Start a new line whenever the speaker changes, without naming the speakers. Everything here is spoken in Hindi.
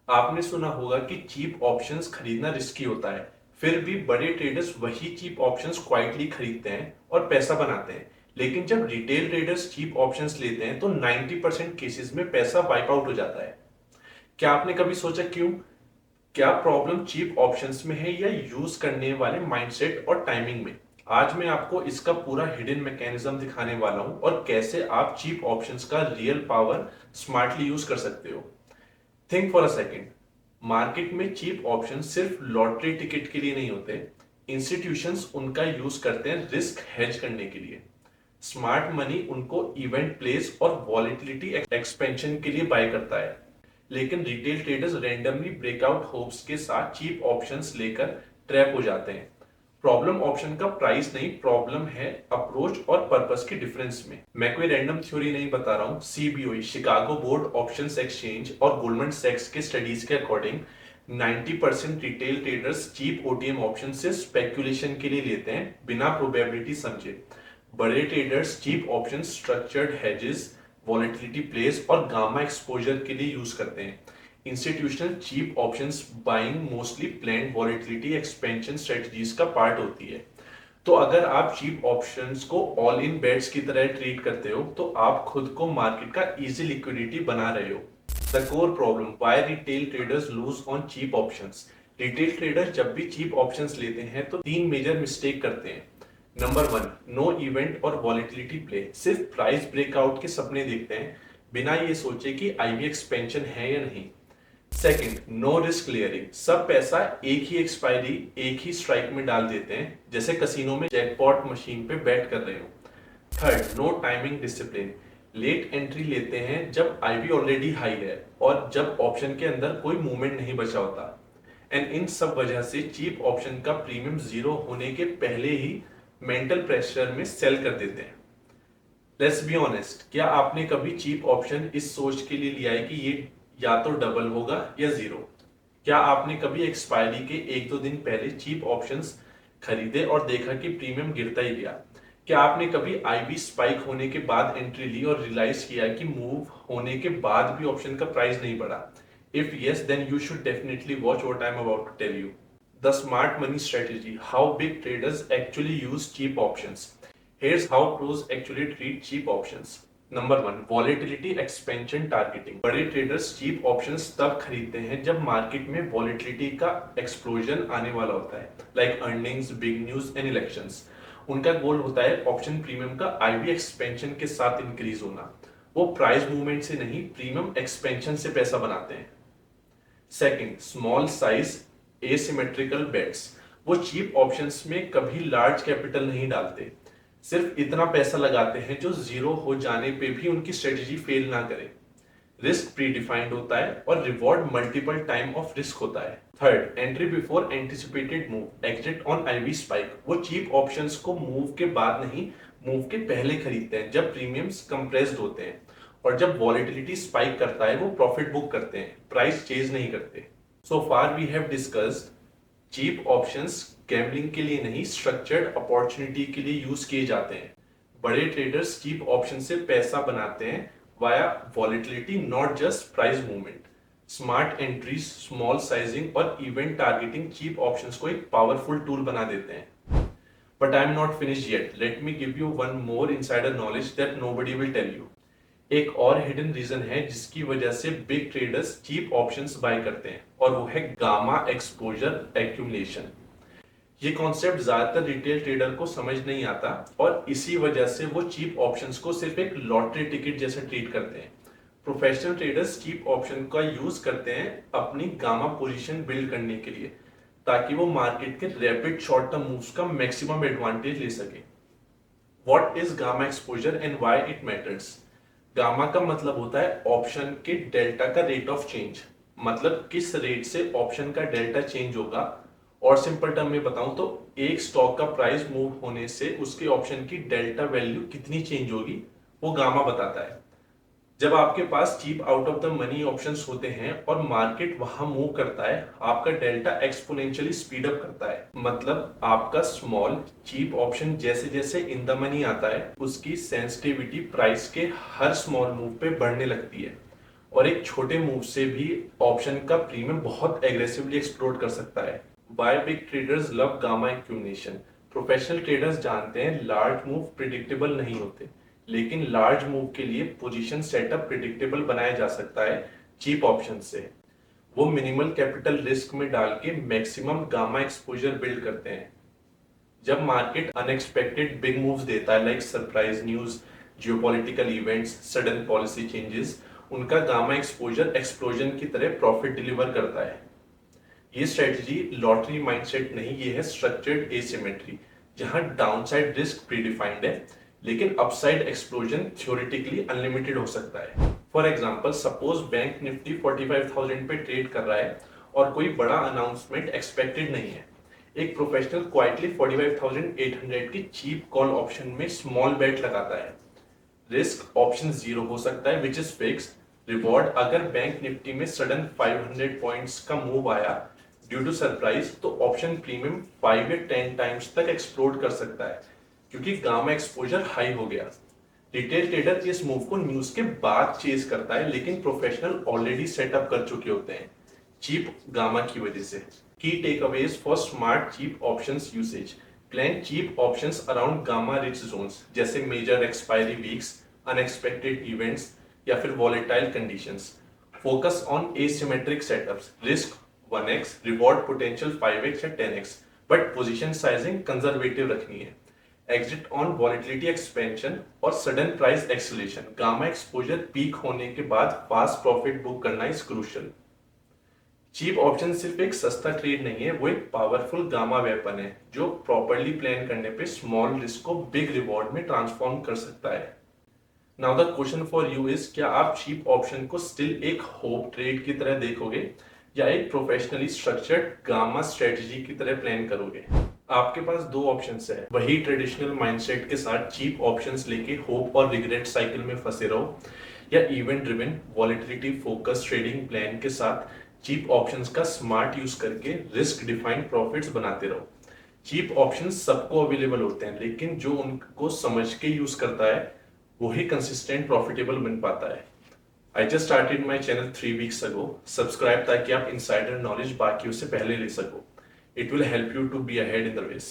आपने सुना होगा कि चीप ऑप्शंस खरीदना रिस्की होता है, फिर भी बड़े ट्रेडर्स वही चीप ऑप्शंस क्वाइटली खरीदते हैं और पैसा बनाते हैं। लेकिन जब रिटेल ट्रेडर्स चीप ऑप्शंस लेते हैं तो 90% केसेस में पैसा वाइप आउट हो जाता है। क्या आपने कभी सोचा क्यों? क्या प्रॉब्लम चीप ऑप्शंस में है या यूज करने वाले माइंडसेट और टाइमिंग में? आज मैं आपको इसका पूरा हिडन मैकेनिज्म दिखाने वाला हूं और कैसे आप चीप ऑप्शंस का रियल पावर स्मार्टली यूज कर सकते हो। Think for a second. Market में चीप ऑप्शन सिर्फ लॉटरी टिकट के लिए नहीं होते। इंस्टीट्यूशंस उनका यूज करते हैं रिस्क हेज करने के लिए। स्मार्ट मनी उनको इवेंट प्लेस और वॉलेटिलिटी एक्सपेंशन के लिए बाय करता है। लेकिन retail traders randomly breakout hopes के साथ चीप ऑप्शंस लेकर ट्रैप हो जाते हैं। प्रॉब्लम ऑप्शन का प्राइस नहीं, प्रॉब्लम है अप्रोच और पर्पस के डिफरेंस में। मैं कोई रैंडम थ्योरी नहीं बता रहा हूँ। CBOE, Chicago board options exchange और गोल्डमैन सैक्स के स्टडीज के according 90% retail traders cheap OTM option से स्पेकुलेशन के लिए लेते हैं, बिना प्रोबेबिलिटी समझे। बड़े traders cheap option structured hedges, volatility plays और गामा एक्सपोजर के लिए यूज करते हैं। Institutional cheap options buying mostly planned volatility expansion strategies का पार्ट होती है। तो अगर आप चीप ऑप्शंस को ऑल इन बेट्स की तरह ट्रीट करते हो तो आप खुद को मार्केट का इजी लिक्विडिटी बना रहे हो। The core problem why retail traders lose on cheap options. Retail traders जब भी चीप ऑप्शंस लेते हैं तो तीन मेजर मिस्टेक करते हैं। नंबर वन, नो इवेंट और वॉलेटिलिटी प्ले। सिर्फ प्राइस ब्रेकआउट के सपने देखते हैं बिना ये सोचे कि आईवी एक्सपेंशन है या नहीं। Second, no risk layering. सब पैसा एक ही एक्सपायरी, एक ही स्ट्राइक में डाल देते हैं, जैसे कसिनो में जैकपॉट मशीन पे बैट कर रहे हो। Third, no timing discipline. Late entry लेते हैं जब आईवी ऑलरेडी हाई है और जब ऑप्शन के अंदर कोई मूवमेंट नहीं बचा होता। एंड इन सब वजह से चीप ऑप्शन का प्रीमियम जीरो होने के पहले ही मेंटल प्रेशर में सेल कर देते हैं। लेट्स बी ऑनेस्ट, क्या आपने कभी चीप ऑप्शन इस सोच के लिए लिया है कि ये या तो डबल होगा या जीरो? क्या आपने कभी एक्सपायरी के एक दो दिन पहले चीप ऑप्शंस खरीदे और देखा कि प्रीमियम गिरता ही गया? क्या आपने कभी आईवी स्पाइक होने के बाद एंट्री ली और रियलाइज किया कि मूव होने के बाद भी ऑप्शन का प्राइस नहीं बढ़ा? If yes, then you should definitely watch what I am about to tell you. The smart money strategy, how big traders actually use cheap options. Here's how pros actually treat cheap options. Number one, volatility expansion targeting. बड़े ट्रेडर्स चीप ऑप्शंस तब खरीदते हैं जब मार्केट में वॉलेटिलिटी का एक्सप्लोजन आने वाला होता है, like earnings, big news and elections. उनका गोल होता है ऑप्शन प्रीमियम का आईवी एक्सपेंशन के साथ इंक्रीज होना। वो प्राइस मूवमेंट से नहीं, प्रीमियम एक्सपेंशन से पैसा बनाते हैं। Second, small size asymmetrical bets. वो चीप ऑप्शंस में कभी लार्ज कैपिटल नहीं डालते, सिर्फ इतना पैसा लगाते हैं जो जीरो हो जाने पे भी उनकी स्ट्रेटजी फेल ना करे। रिस्क प्री डिफाइंड होता है और reward multiple time of risk होता है। Third, entry before anticipated move, exit on IV spike. वो चीप ऑप्शंस को मूव के बाद नहीं, मूव के पहले खरीदते हैं जब प्रीमियम्स कंप्रेस्ड होते हैं, और जब वॉलेटिलिटी स्पाइक करता है वो प्रॉफिट बुक करते हैं, प्राइस चेज नहीं करते। So far we have discussed cheap options gambling के लिए नहीं, स्ट्रक्चर्ड अपॉर्चुनिटी के लिए यूज किए जाते हैं। बड़े ट्रेडर्स चीप ऑप्शन से पैसा बनाते हैं via volatility, not just price movement. Smart entries, small sizing और इवेंट टारगेटिंग चीप ऑप्शंस को एक पावरफुल टूल बना देते हैं। But I am not finished yet, let me give you one more insider knowledge that nobody will tell you. एक और हिडन रीजन है जिसकी वजह से big traders cheap options buy करते हैं, और वो है गामा एक्सपोजर एक्यूमुलेशन। ये कॉन्सेप्ट ज्यादातर रिटेल ट्रेडर को समझ नहीं आता और इसी वजह से वो चीप ऑप्शंस को सिर्फ एक लॉटरी टिकट जैसा ट्रीट करते हैं। प्रोफेशनल ट्रेडर्स चीप ऑप्शन का यूज करते हैं अपनी गामा पोजीशन बिल्ड करने के लिए, ताकि वो मार्केट के रैपिड शॉर्ट टर्म मूव्स का मैक्सिमम एडवांटेज ले सके। What is gamma exposure and why it matters? Gamma का मतलब होता है ऑप्शन के डेल्टा का रेट ऑफ चेंज, मतलब किस रेट से ऑप्शन का डेल्टा चेंज होगा। और सिंपल टर्म में बताऊं तो एक स्टॉक का प्राइस मूव होने से उसके ऑप्शन की डेल्टा वैल्यू कितनी चेंज होगी, वो गामा बताता है। जब आपके पास cheap out of the money options होते हैं और मार्केट वहां मूव करता है, आपका डेल्टा एक्सपोनेंशियली स्पीड अप करता है। मतलब आपका स्मॉल चीप ऑप्शन जैसे जैसे इन द मनी आता है, उसकी सेंसिटिविटी प्राइस के हर स्मॉल मूव पे बढ़ने लगती है। और एक छोटे मूव से भी ऑप्शन का प्रीमियम बहुत एग्रेसिवली एक्सप्लोर कर सकता है। Why big traders love gamma accumulation. Professional traders जानते हैं लार्ज मूव प्रिडिक्टेबल नहीं होते, लेकिन लार्ज मूव के लिए पोजीशन सेटअप प्रिडिक्टेबल बनाया जा सकता है चीप ऑप्शन से। वो मिनिमल कैपिटल रिस्क में डाल के मैक्सिमम गामा एक्सपोजर बिल्ड करते हैं। जब मार्केट अनएक्सपेक्टेड बिग मूव्स देता है, like surprise news, geopolitical events, sudden policy changes, उनका गामा एक्सपोजर एक्सप्लोजन की तरह प्रॉफिट डिलीवर करता है। ये स्ट्रेटजी लॉटरी माइंडसेट नहीं, ये है स्ट्रक्चर्ड एसिमेट्री, जहां डाउनसाइड रिस्क प्रीडिफाइंड है लेकिन अपसाइड एक्सप्लोजन थ्योरेटिकली अनलिमिटेड हो सकता है। For example, suppose bank Nifty 45,000 पे ट्रेड कर रहा है और कोई बड़ा अनाउंसमेंट एक्सपेक्टेड नहीं है। एक प्रोफेशनल क्वाइटली 45,800 की चीप कॉल ऑप्शन में स्मॉल बेट लगाता है। रिस्क ऑप्शन 0 हो सकता है विच इज फिक्स्ड। रिवॉर्ड, अगर बैंक निफ्टी में सडन 500 पॉइंट्स का मूव आया ड्यू टू सरप्राइज तो ऑप्शन प्रीमियम 5 या 10 टाइम्स तक एक्सप्लोड कर सकता है क्योंकि गामा एक्सपोजर हाई हो गया। रिटेल ट्रेडर इस मूव को न्यूज के बाद चेज करता है, लेकिन प्रोफेशनल ऑलरेडी सेटअप कर चुके होते हैं चीप गामा की वजह से। Key takeaways for smart cheap options usage. Plan cheap options around gamma rich zones, जैसे major expiry weeks, unexpected events या फिर volatile conditions. Focus on asymmetric setups, risk 1x, reward potential 5x या 10x, but position sizing conservative रखनी है। एग्जिट ऑन वॉलेटिलिटी एक्सपेंशन और sudden price acceleration. Gamma exposure peak होने के बाद फास्ट प्रॉफिट बुक करना इज क्रूशियल। चीप ऑप्शन सिर्फ एक सस्ता ट्रेड नहीं है, वो एक पावरफुल गामा वेपन है जो प्रॉपरली प्लान करने पे स्मॉल रिस्क को बिग रिवॉर्ड में ट्रांसफॉर्म कर सकता है। Now the question for you is, क्या आप चीप ऑप्शन को स्टिल एक होप ट्रेड की तरह देखोगे या एक प्रोफेशनली स्ट्रक्चर्ड गामा स्ट्रेटजी की तरह प्लान करोगे? आपके पास दो ऑप्शंस है, वही ट्रेडिशनल माइंडसेट के साथ चीप ऑप्शंस लेके होप और रिग्रेट साइकिल में फंसे रहो, या event driven volatility focus trading plan के साथ चीप ऑप्शंस का स्मार्ट यूज करके रिस्क डिफाइंड प्रॉफिट्स बनाते रहो। चीप ऑप्शंस सबको अवेलेबल होते हैं, लेकिन जो उनको समझ के यूज करता है वही कंसिस्टेंट प्रॉफिटेबल बन पाता है। I just started my channel 3 weeks ago. Subscribe ताकि आप insider knowledge बाकियों से पहले ले सको. It will help you to be ahead in the race.